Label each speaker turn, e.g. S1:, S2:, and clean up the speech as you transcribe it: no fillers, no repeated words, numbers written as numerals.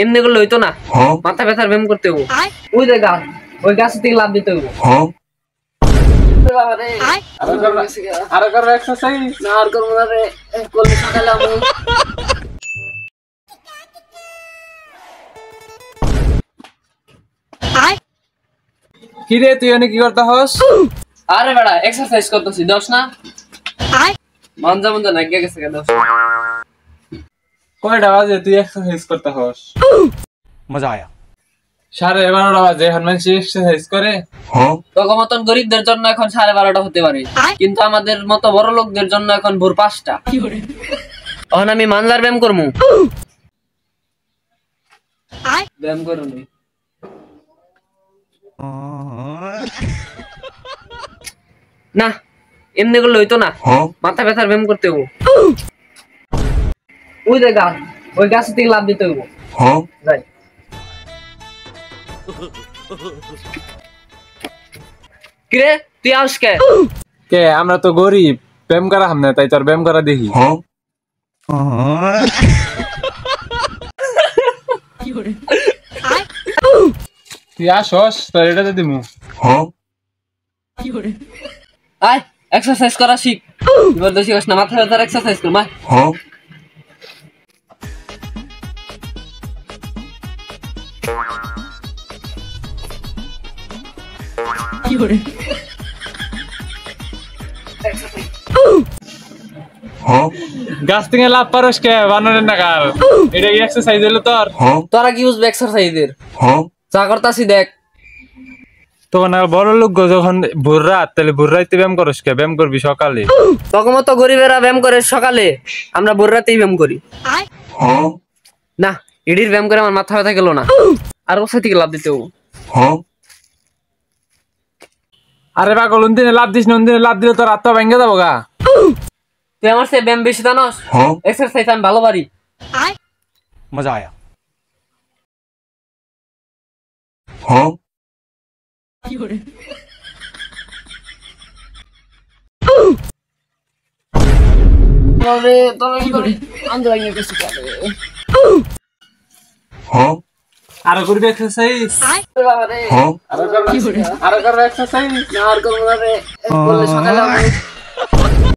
S1: এমনি করলে হইতো না, মাথা ব্যথার ব্যায়াম করতে হবো। ওই যে গাছ, ওই গাছ থেকে লাভ দিতে হবো।
S2: আরো করবো এক্সারসাইজ?
S1: না আর করবো না রে, করলে সকালে আমি
S2: কি রে তুই অনেক কি করতে হস?
S1: আরে বেড়া এক্সারসাইজ করতেছি, দোষ না মঞ্জা মঞ্জা না গেছে দোষ।
S2: কয়টা বাজে তুই এক্সারসাইজ করতে হস?
S3: मजा आया।
S2: 11:30 বাজে, এখন মানুষ এক্সারসাইজ করে?
S1: তোর মতন গরিবদের জন্য এখন 12:30 হতে পারে, কিন্তু আমাদের মতো বড় লোকদের জন্য এখন ভোর 5টা। এখন আমি মানজার ব্যায়াম করবো। ব্যায়াম করুন না, এমনি করলে হইতো না, মাথা ব্যথার ব্যায়াম করতে হবো। ওই যে গাছ, ওই গাছ থেকে লাভ দিতে হবো। যাই কিরে তুই আস কে?
S2: কে আমরা তো গরিব, ব্যায়াম করা হাম না, তাই তোর ব্যায়াম করা দেখি। তুই আসস তোর এটা তো দিমু।
S1: আয় এক্সারসাইজ করা শিখ, এবার দোষী না, মাথা ব্যথার এক্সারসাইজ কর মা।
S2: গাছ থেকে লাভ পারস কে বানরের নাগাল? এটা কি এক্সারসাইজ হলো তোর?
S1: তোরা কি বুঝবে এক্সারসাইজের? চা করতাছি দেখ।
S2: তোমার না বড় লোক যখন ভোর রাত, তাহলে ভোর রাতে ব্যায়াম করস কে? ব্যায়াম করবি সকালে।
S1: তখন মতো গরিবেরা ব্যায়াম করে সকালে, আমরা ভোর রাতেই ব্যায়াম করি। না ইডির ব্যায়াম করে আমার মাথা ব্যথা গেল না, আর কোথা থেকে লাভ দিতে হবো।
S2: আরে পাগল, দিনে লাভ দিস না, দিনে লাভ দিলে তোর রাতটা ভেঙে যাবো গা।
S1: তুই আমার সে ব্যায়াম বেশি জানস, এক্সারসাইজ আমি ভালো পারি।
S3: मजा आया।
S2: আরো করবি এক্সারসাইজ? আরো করবো এক্সারসাইজ?
S1: না আর করবো না রে, করলে সকালে